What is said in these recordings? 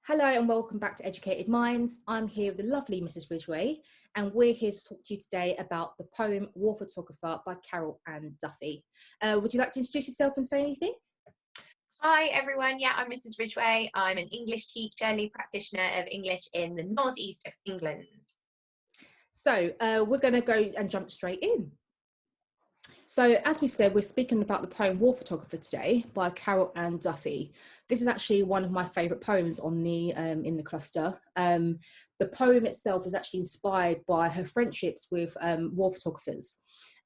Hello and welcome back to Educated Minds. I'm here with the lovely Mrs. Ridgway, and we're here to talk to you today about the poem War Photographer by Carol Ann Duffy. Would you like to introduce yourself and say anything? Hi everyone, yeah, I'm Mrs. Ridgway. I'm an English teacher, lead practitioner of English in the northeast of England. So we're going to go and jump straight in. So as we said, we're speaking about the poem War Photographer today by Carol Ann Duffy. This is actually one of my favourite poems on the in the cluster. The poem itself is actually inspired by her friendships with war photographers.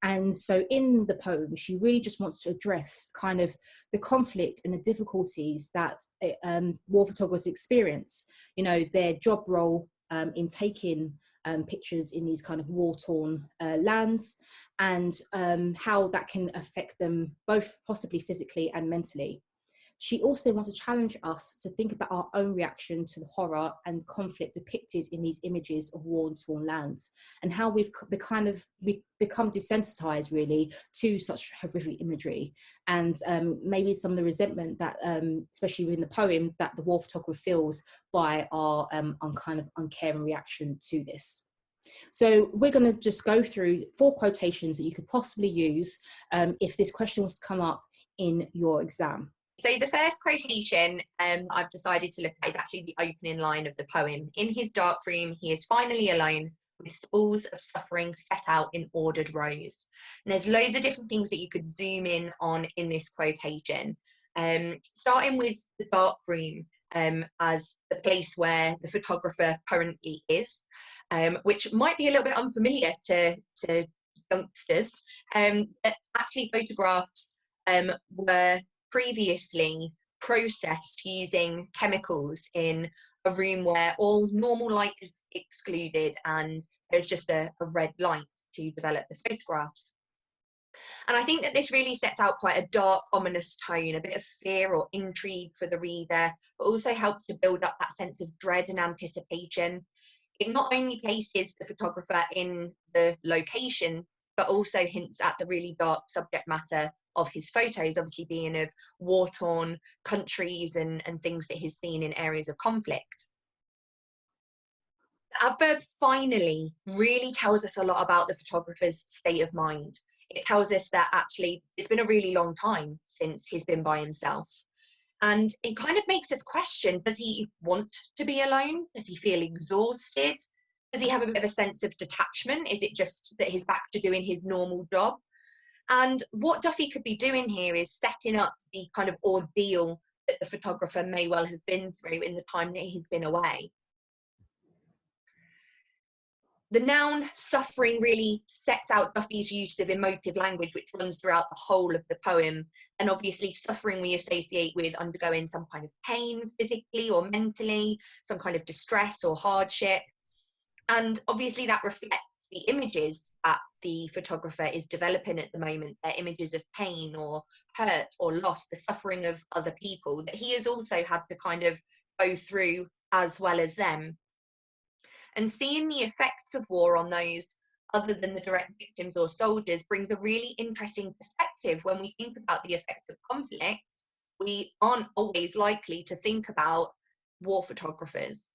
And so in the poem, she really just wants to address kind of the conflict and the difficulties that war photographers experience, you know, their job role in taking pictures in these kind of war-torn lands, and how that can affect them both possibly physically and mentally. She also wants to challenge us to think about our own reaction to the horror and conflict depicted in these images of war-torn lands, and how we've become desensitized really to such horrific imagery, and maybe some of the resentment that, especially within the poem, that the war photographer feels by our kind of uncaring reaction to this. So we're going to just go through 4 quotations that you could possibly use if this question was to come up in your exam. So the first quotation I've decided to look at is actually the opening line of the poem. In his dark room, he is finally alone, with spools of suffering set out in ordered rows. And there's loads of different things that you could zoom in on in this quotation. Starting with the dark room as the place where the photographer currently is, which might be a little bit unfamiliar to youngsters. But actually photographs were previously processed using chemicals in a room where all normal light is excluded and there's just a red light to develop the photographs. And I think that this really sets out quite a dark, ominous tone, a bit of fear or intrigue for the reader, but also helps to build up that sense of dread and anticipation. It not only places the photographer in the location, but also hints at the really dark subject matter of his photos, obviously being of war-torn countries and things that he's seen in areas of conflict. The adverb finally really tells us a lot about the photographer's state of mind. It tells us that actually it's been a really long time since he's been by himself. And it kind of makes us question, does he want to be alone? Does he feel exhausted? Does he have a bit of a sense of detachment? Is it just that he's back to doing his normal job? And what Duffy could be doing here is setting up the kind of ordeal that the photographer may well have been through in the time that he's been away. The noun suffering really sets out Duffy's use of emotive language, which runs throughout the whole of the poem. And obviously suffering we associate with undergoing some kind of pain, physically or mentally, some kind of distress or hardship. And obviously that reflects the images that the photographer is developing at the moment. They're images of pain or hurt or loss, the suffering of other people that he has also had to kind of go through as well as them. And seeing the effects of war on those other than the direct victims or soldiers brings a really interesting perspective. When we think about the effects of conflict, we aren't always likely to think about war photographers.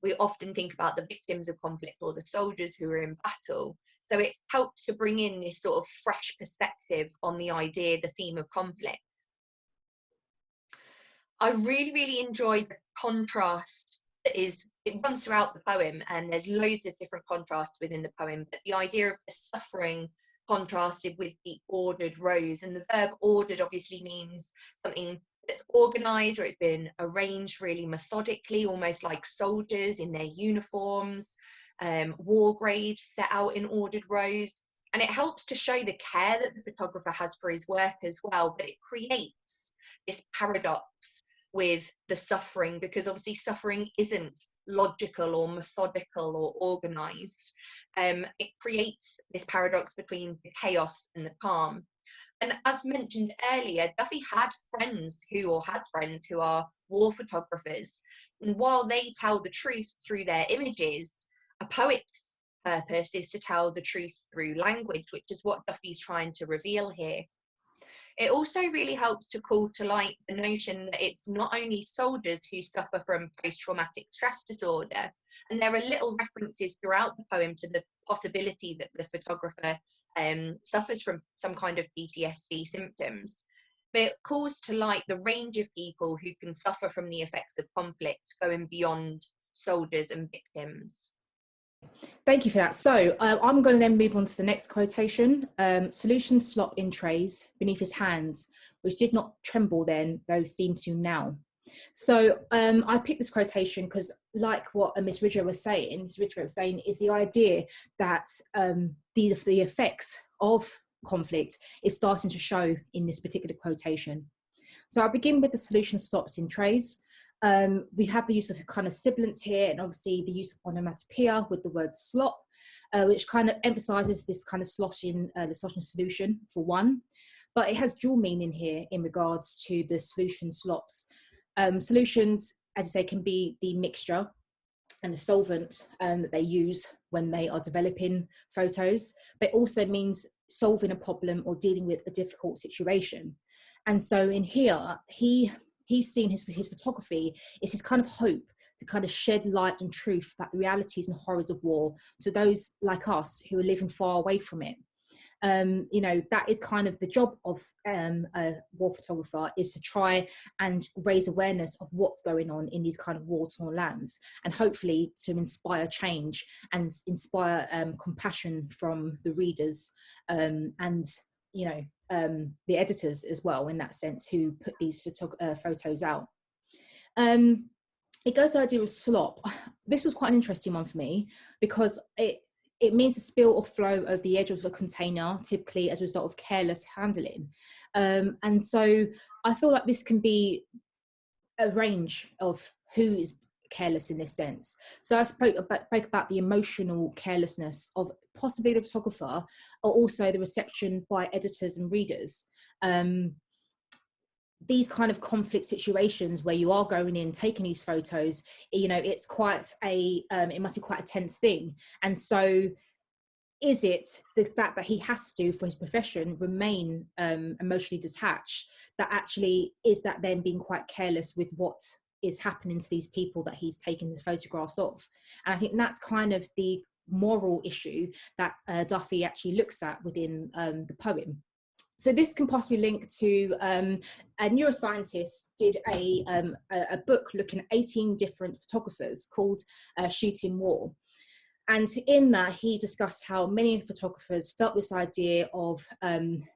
We often think about the victims of conflict or the soldiers who are in battle. So it helps to bring in this sort of fresh perspective on the idea, the theme of conflict. I really, really enjoy the contrast that it runs throughout the poem, and there's loads of different contrasts within the poem, but the idea of the suffering contrasted with the ordered rows. And the verb ordered obviously means something that's organized, or it's been arranged really methodically, almost like soldiers in their uniforms, war graves set out in ordered rows. And it helps to show the care that the photographer has for his work as well, but it creates this paradox with the suffering, because obviously suffering isn't logical or methodical or organized. It creates this paradox between the chaos and the calm. And as mentioned earlier, Duffy had friends or has friends who are war photographers. And while they tell the truth through their images, a poet's purpose is to tell the truth through language, which is what Duffy's trying to reveal here. It also really helps to call to light the notion that it's not only soldiers who suffer from post-traumatic stress disorder, and there are little references throughout the poem to the possibility that the photographer suffers from some kind of PTSD symptoms. But it calls to light the range of people who can suffer from the effects of conflict, going beyond soldiers and victims. Thank you for that. So I'm going to then move on to the next quotation. Solutions slop in trays beneath his hands, which did not tremble then, though seem to now. So I picked this quotation because, like what Miss Ridgway was saying, is the idea that the effects of conflict is starting to show in this particular quotation. So I'll begin with the solution slops in trays. We have the use of kind of sibilants here, and obviously the use of onomatopoeia with the word slop, which kind of emphasizes this kind of sloshing, the sloshing solution for one. But it has dual meaning here in regards to the solution slops. Solutions, as I say, can be the mixture and the solvent that they use when they are developing photos, but it also means solving a problem or dealing with a difficult situation. And so in here, he's seen his photography is his kind of hope to kind of shed light and truth about the realities and horrors of war to those like us who are living far away from it. You know, that is kind of the job of a war photographer, is to try and raise awareness of what's going on in these kind of war-torn lands, and hopefully to inspire change and inspire compassion from the readers and, you know, the editors as well, in that sense, who put these photos out. It goes to the idea of slop. This was quite an interesting one for me because it means to spill or flow over the edge of a container, typically as a result of careless handling. And so I feel like this can be a range of who is careless in this sense. So I spoke about the emotional carelessness of possibly the photographer, or also the reception by editors and readers. These kind of conflict situations where you are going in, taking these photos, you know, it's quite a, it must be quite a tense thing. And so is it the fact that he has to, for his profession, remain emotionally detached, that actually is that then being quite careless with what is happening to these people that he's taken the photographs of? And I think that's kind of the moral issue that Duffy actually looks at within the poem. So this can possibly link to a neuroscientist did a book looking at 18 different photographers called Shooting War. And in that, he discussed how many photographers felt this idea of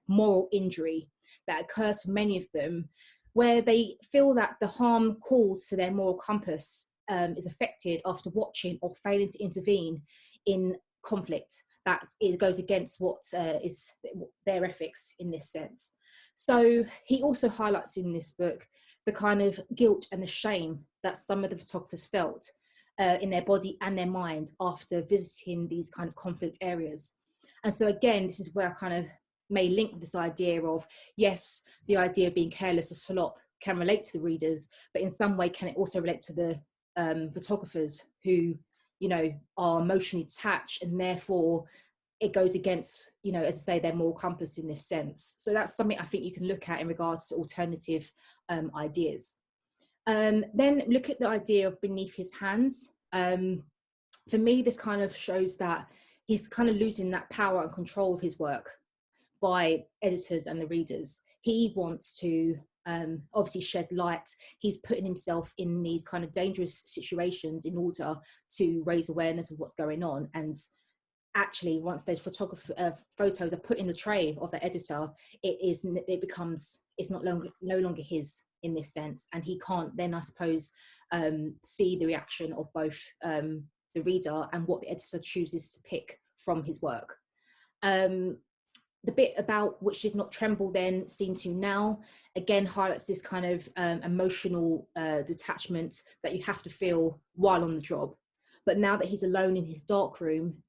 moral injury that occurs for many of them, where they feel that the harm caused to their moral compass is affected after watching or failing to intervene in conflict that it goes against what is their ethics in this sense. So he also highlights in this book the kind of guilt and the shame that some of the photographers felt in their body and their mind after visiting these kind of conflict areas. And so again, this is where I kind of may link with this idea of, yes, the idea of being careless or slop can relate to the readers, but in some way can it also relate to the photographers who, you know, are emotionally detached, and therefore it goes against, you know, as I say, their moral compass in this sense. So that's something I think you can look at in regards to alternative ideas. Then look at the idea of beneath his hands. For me, this kind of shows that he's kind of losing that power and control of his work by editors and the readers. He wants to obviously shed light. He's putting himself in these kind of dangerous situations in order to raise awareness of what's going on. And actually, once those photos are put in the tray of the editor, it's no longer his in this sense, and he can't then, I suppose, see the reaction of both the reader and what the editor chooses to pick from his work. The bit about which did not tremble then, seen to now, again highlights this kind of emotional detachment that you have to feel while on the job. But now that he's alone in his dark room,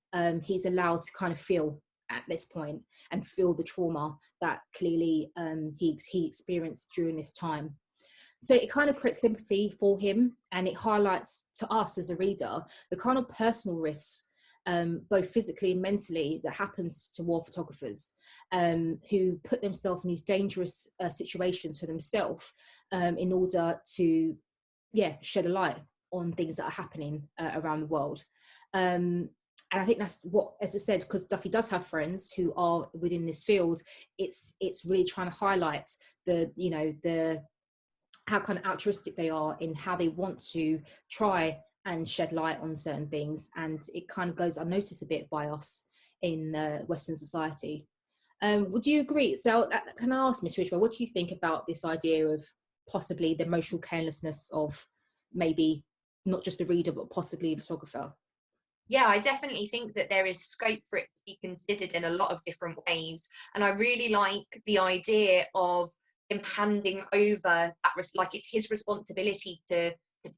he's allowed to kind of feel at this point and feel the trauma that clearly he experienced during this time. So it kind of creates sympathy for him, and it highlights to us as a reader the kind of personal risks both physically and mentally, that happens to war photographers, who put themselves in these dangerous situations for themselves, in order to, shed a light on things that are happening around the world. And I think that's what, as I said, because Duffy does have friends who are within this field, it's really trying to highlight the how kind of altruistic they are in how they want to try and shed light on certain things, and it kind of goes unnoticed a bit by us in Western society. Would you agree? So can I ask, Miss Ridgway, what do you think about this idea of possibly the emotional carelessness of maybe not just the reader, but possibly the photographer? Yeah, I definitely think that there is scope for it to be considered in a lot of different ways. And I really like the idea of him handing over that, like it's his responsibility to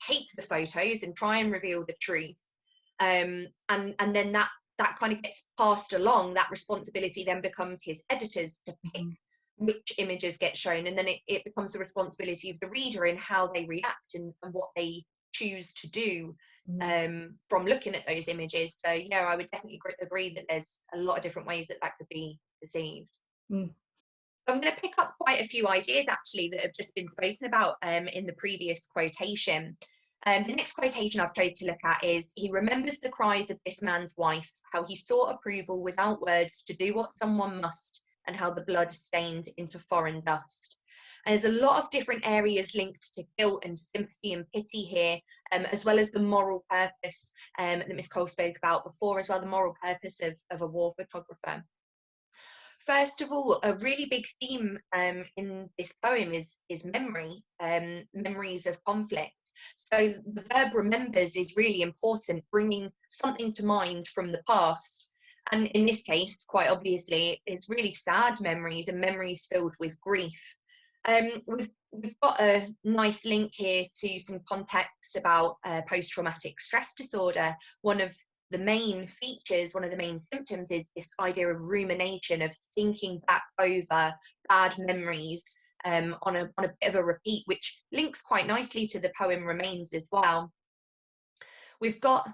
take the photos and try and reveal the truth. And then that kind of gets passed along. That responsibility then becomes his editors to pick which images get shown. And then it becomes the responsibility of the reader in how they react and what they choose to do from looking at those images. So yeah, I would definitely agree that there's a lot of different ways that could be perceived. Mm. I'm going to pick up quite a few ideas actually that have just been spoken about in the previous quotation. The next quotation I've chosen to look at is, he remembers the cries of this man's wife, how he sought approval without words to do what someone must, and how the blood stained into foreign dust. And there's a lot of different areas linked to guilt and sympathy and pity here, as well as the moral purpose that Miss Cole spoke about before as well, the moral purpose of a war photographer. First of all, a really big theme in this poem is memory, memories of conflict. So the verb remembers is really important, bringing something to mind from the past. And in this case, quite obviously, it's really sad memories and memories filled with grief. We've got a nice link here to some context about post-traumatic stress disorder. One of the main features, one of the main symptoms is this idea of rumination, of thinking back over bad memories on a bit of a repeat, which links quite nicely to the poem Remains as well. We've got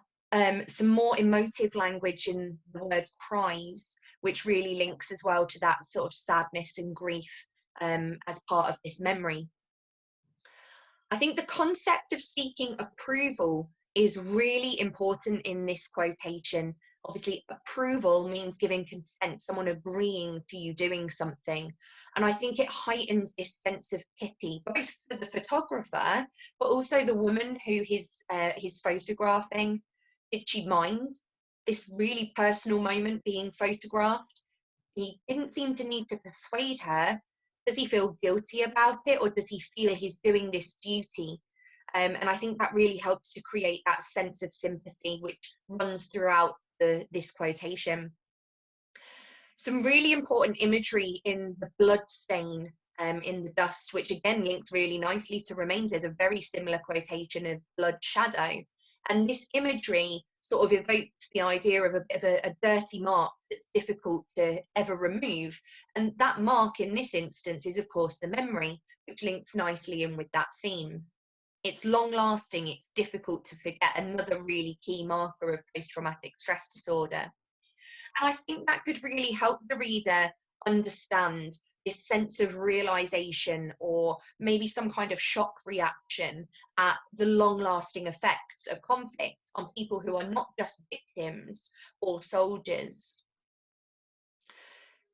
some more emotive language in the word cries, which really links as well to that sort of sadness and grief as part of this memory. I think the concept of seeking approval is really important in this quotation. Obviously, approval means giving consent, someone agreeing to you doing something. And I think it heightens this sense of pity, both for the photographer, but also the woman who he's photographing. Did she mind this really personal moment being photographed? He didn't seem to need to persuade her. Does he feel guilty about it, or does he feel he's doing this duty? And I think that really helps to create that sense of sympathy, which runs throughout this quotation. Some really important imagery in the blood stain in the dust, which again linked really nicely to Remains. There's a very similar quotation of blood shadow. And this imagery sort of evokes the idea of a bit of a dirty mark that's difficult to ever remove. And that mark in this instance is, of course, the memory, which links nicely in with that theme. It's long lasting, it's difficult to forget, another really key marker of post-traumatic stress disorder. And I think that could really help the reader understand this sense of realization, or maybe some kind of shock reaction at the long-lasting effects of conflict on people who are not just victims or soldiers.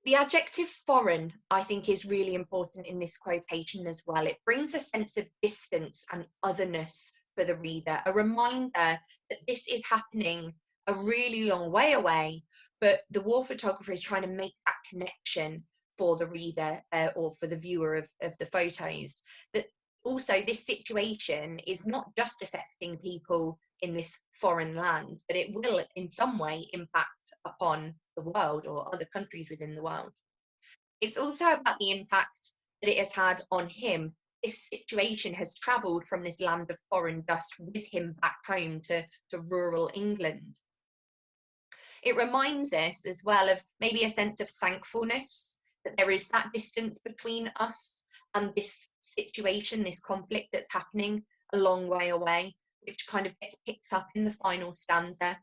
The adjective foreign, I think, is really important in this quotation as well. It brings a sense of distance and otherness for the reader, a reminder that this is happening a really long way away, but the war photographer is trying to make that connection for the reader or for the viewer of the photos, that also this situation is not just affecting people in this foreign land, but it will in some way impact upon the world or other countries within the world. It's also about the impact that it has had on him. This situation has travelled from this land of foreign dust with him back home to rural England. It reminds us as well of maybe a sense of thankfulness, that there is that distance between us and this situation, this conflict that's happening a long way away, which kind of gets picked up in the final stanza.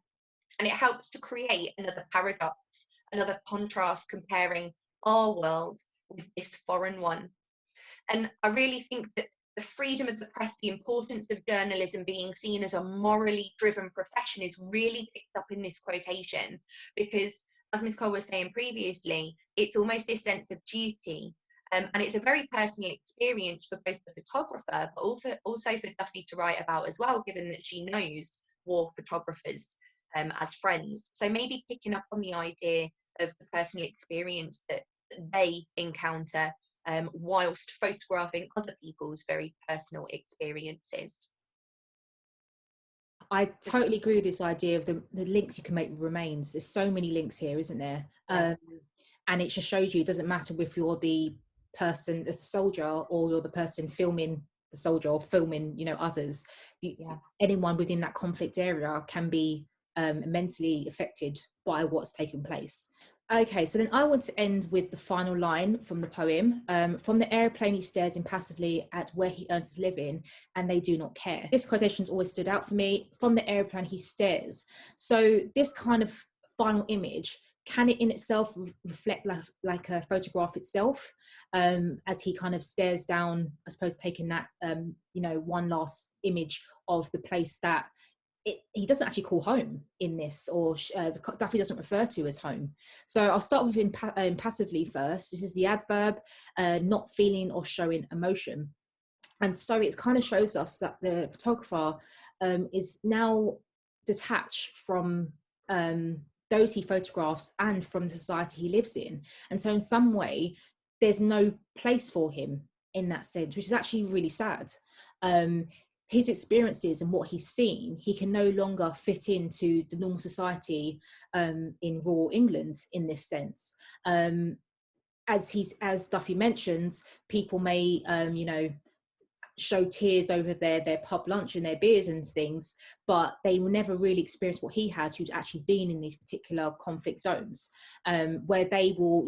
And it helps to create another paradox, another contrast comparing our world with this foreign one. And I really think that the freedom of the press, the importance of journalism being seen as a morally driven profession is really picked up in this quotation, because as Ms. Cole was saying previously, it's almost this sense of duty. And it's a very personal experience for both the photographer, but also for Duffy to write about as well, given that she knows war photographers as friends. So maybe picking up on the idea of the personal experience that they encounter whilst photographing other people's very personal experiences. I totally agree with this idea of the links you can make with remains. There's so many links here, isn't there? Yeah. And it just shows you it doesn't matter if you're the person, the soldier, or you're the person filming the soldier or filming, others. Anyone within that conflict area can be mentally affected by what's taken place. Okay, so then I want to end with the final line from the poem. From the airplane he stares impassively at where he earns his living, and they do not care. This quotation's always stood out for me. From the airplane he stares. So this kind of final image, can it in itself reflect like a photograph itself, as he kind of stares down, I suppose, taking that, one last image of the place that he doesn't actually call home in this, or Duffy doesn't refer to as home. So I'll start with impassively first. This is the adverb, not feeling or showing emotion. And so it kind of shows us that the photographer is now detached from those he photographs and from the society he lives in. And so in some way, there's no place for him in that sense, which is actually really sad. His experiences and what he's seen, he can no longer fit into the normal society in rural England in this sense. As Duffy mentions, people may show tears over their pub lunch and their beers and things, but they will never really experience what he has, who's actually been in these particular conflict zones, where they will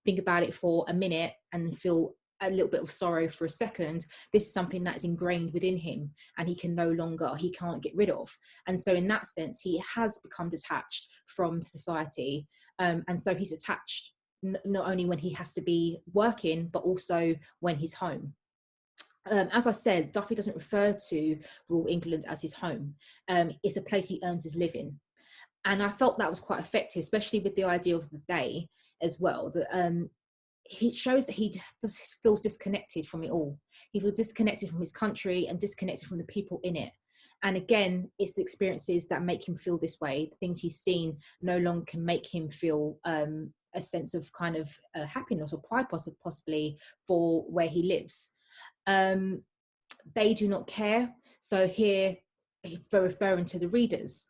think about it for a minute and feel a little bit of sorrow for a second. This is something that is ingrained within him, and he can't get rid of. And so in that sense, he has become detached from society, and so he's attached not only when he has to be working, but also when he's home. As I said, Duffy doesn't refer to rural England as his home. It's a place he earns his living. And I felt that was quite effective, especially with the idea of the day as well, that he shows that he feels disconnected from it all. He feels disconnected from his country and disconnected from the people in it. And again, it's the experiences that make him feel this way. The things he's seen no longer can make him feel a sense of kind of happiness or pride possibly for where he lives. They do not care. So here, for referring to the readers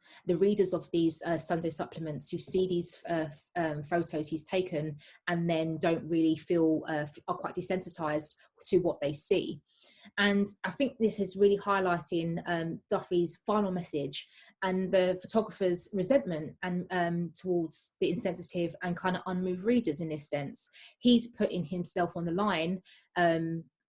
of these Sunday supplements, who see these photos he's taken and then don't really feel, are quite desensitized to what they see. And I think this is really highlighting Duffy's final message and the photographer's resentment and towards the insensitive and kind of unmoved readers in this sense. He's putting himself on the line,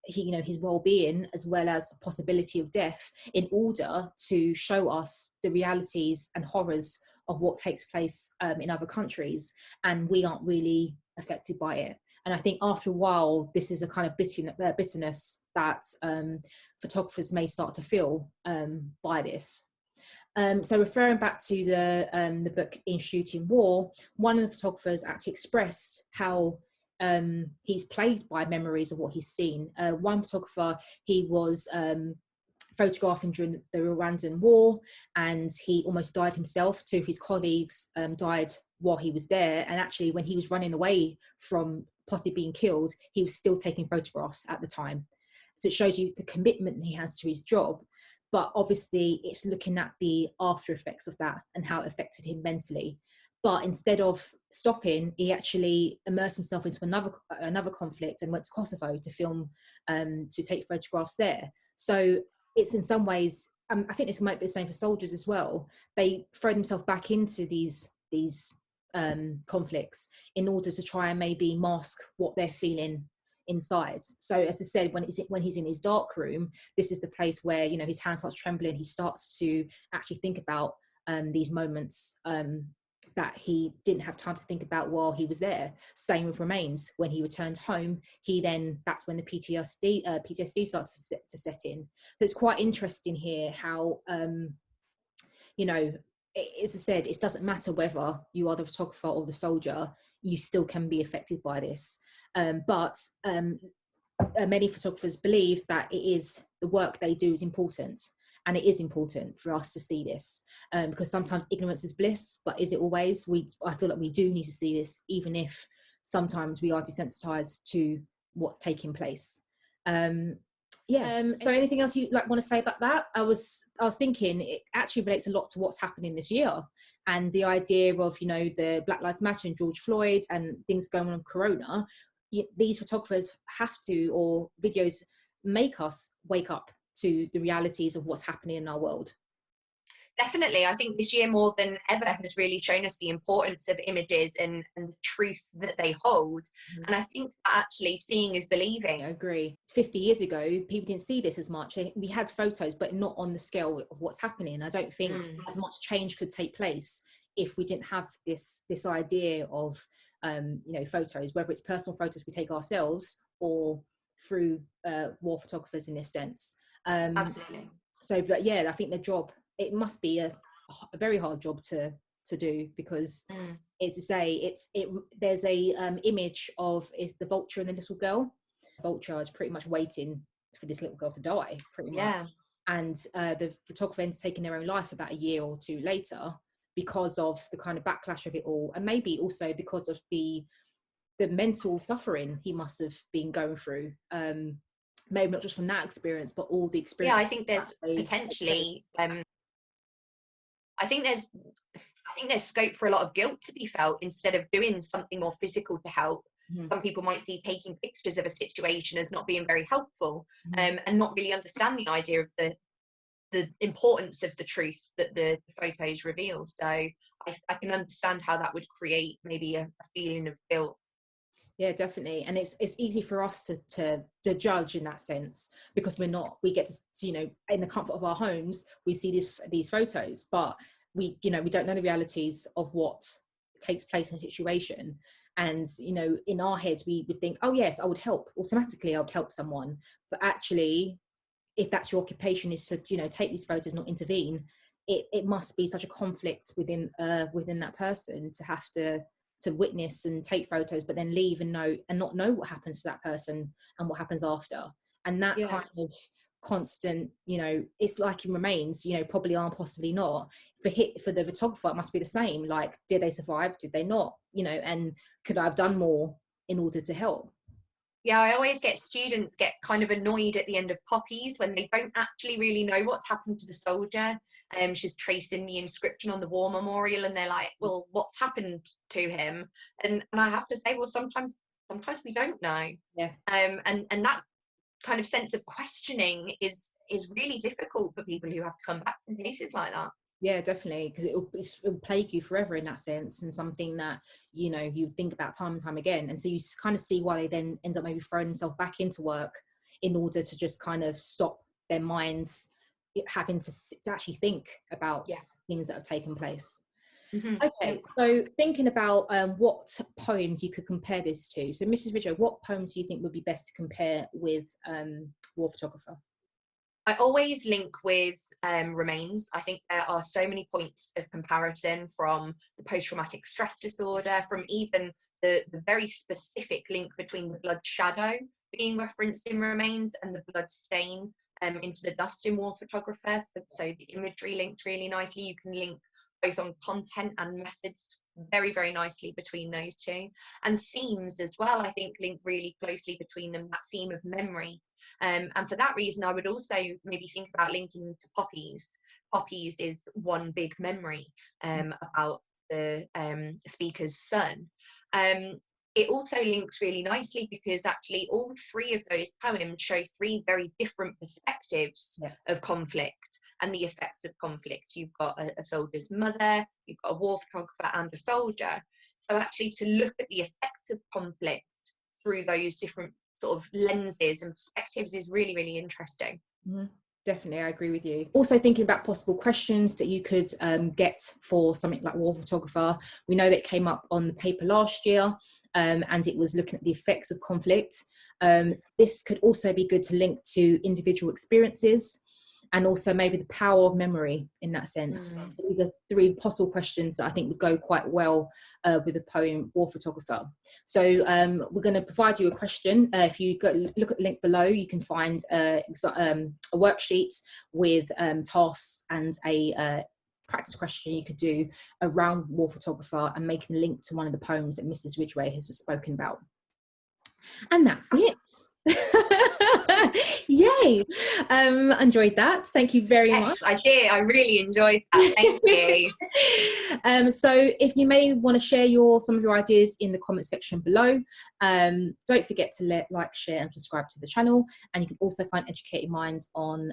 his well-being as well as the possibility of death, in order to show us the realities and horrors of what takes place in other countries, and we aren't really affected by it. And I think after a while, this is a kind of bitterness that photographers may start to feel by this. So referring back to the book In Shooting War, one of the photographers actually expressed how he's plagued by memories of what he's seen. One photographer, he was photographing during the Rwandan war, and he almost died himself. Two of his colleagues died while he was there, and actually when he was running away from possibly being killed, he was still taking photographs at the time. So it shows you the commitment he has to his job, but obviously it's looking at the after effects of that and how it affected him mentally. But instead of stopping, he actually immersed himself into another conflict and went to Kosovo to film, to take photographs there. So it's in some ways, I think this might be the same for soldiers as well. They throw themselves back into these conflicts in order to try and maybe mask what they're feeling inside. So as I said, when he's in his dark room, this is the place where his hand starts trembling. He starts to actually think about these moments that he didn't have time to think about while he was there. Same with Remains. When he returned home, that's when the PTSD starts to set in. So it's quite interesting here how, you know, as I said, it doesn't matter whether you are the photographer or the soldier, you still can be affected by this. But many photographers believe that the work they do is important. And it is important for us to see this, because sometimes ignorance is bliss, but is it always? I feel like we do need to see this, even if sometimes we are desensitized to what's taking place. So anything else you want to say about that? I was thinking it actually relates a lot to what's happening this year, and the idea of, the Black Lives Matter and George Floyd and things going on with Corona. These photographers have to, or videos make us wake up to the realities of what's happening in our world. Definitely. I think this year more than ever has really shown us the importance of images and the truth that they hold. Mm-hmm. And I think that actually seeing is believing. I agree. 50 years ago, people didn't see this as much. We had photos, but not on the scale of what's happening. I don't think as much change could take place if we didn't have this idea of, photos, whether it's personal photos we take ourselves or through war photographers in this sense. Absolutely. So, but yeah, I think the job, it must be a very hard job to do, because there's a image of is the vulture and the little girl. Vulture is pretty much waiting for this little girl to die, pretty much. And the photographer ends taking their own life about a year or two later because of the kind of backlash of it all, and maybe also because of the mental suffering he must have been going through. Maybe not just from that experience, but all the experience. Yeah, I think there's potentially. I think there's scope for a lot of guilt to be felt instead of doing something more physical to help. Mm-hmm. Some people might see taking pictures of a situation as not being very helpful, and not really understand the idea of the importance of the truth that the photos reveal. So I can understand how that would create maybe a feeling of guilt. Yeah, definitely. And it's easy for us to judge in that sense, because we get to, in the comfort of our homes, we see these photos, but we don't know the realities of what takes place in a situation. And, in our heads, we would think, oh yes, I would help. Automatically, I would help someone. But actually, if that's your occupation, is to, take these photos, not intervene, it must be such a conflict within that person to have to witness and take photos, but then leave and not know what happens to that person and what happens after. And that kind of constant, it's like in Remains, probably are, possibly not. For the photographer, it must be the same. Like, did they survive? Did they not? And could I have done more in order to help? Yeah, I always get students get kind of annoyed at the end of Poppies when they don't actually really know what's happened to the soldier. She's tracing the inscription on the war memorial, and they're like, well, what's happened to him? And I have to say, well, sometimes we don't know. Yeah. And that kind of sense of questioning is really difficult for people who have to come back from cases like that. Yeah, definitely, because it'll plague you forever in that sense, and something that you think about time and time again. And so you kind of see why they then end up maybe throwing themselves back into work in order to just kind of stop their minds having to actually think about things that have taken place. Mm-hmm. Okay, so thinking about what poems you could compare this to. So, Mrs. Ridgway, what poems do you think would be best to compare with War Photographer? I always link with Remains. I think there are so many points of comparison, from the post-traumatic stress disorder, from even the very specific link between the blood shadow being referenced in Remains and the blood stain into the dust in War Photographer. So the imagery linked really nicely. You can link both on content and methods very, very nicely between those two. And themes as well, I think, link really closely between them, that theme of memory. And for that reason, I would also maybe think about linking to Poppies. Poppies is one big memory about the speaker's son. It also links really nicely because actually all three of those poems show three very different perspectives of conflict and the effects of conflict. You've got a soldier's mother, you've got a war photographer and a soldier. So actually to look at the effects of conflict through those different sort of lenses and perspectives is really, really interesting. Mm-hmm. Definitely, I agree with you. Also thinking about possible questions that you could get for something like war photographer. We know that it came up on the paper last year, and it was looking at the effects of conflict. This could also be good to link to individual experiences, and also maybe the power of memory in that sense. So these are 3 possible questions that I think would go quite well with the poem War Photographer. So we're going to provide you a question. If you look at the link below, you can find a worksheet with tasks and a practice question you could do around War Photographer and making a link to one of the poems that Mrs. Ridgway has just spoken about. And that's it. Yay. Enjoyed that. Thank you very much. Yes, I did. I really enjoyed that. Thank you. So if you may want to share some of your ideas in the comment section below, don't forget to like, share and subscribe to the channel. And you can also find Educated Minds on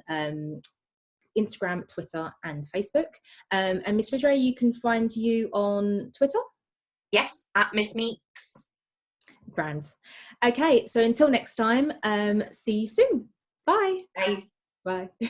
Instagram, Twitter and Facebook. And Miss Ridgway, you can find you on Twitter? Yes, at Miss Meeks. Grand. Okay, so until next time, see you soon. Bye. Bye. Bye.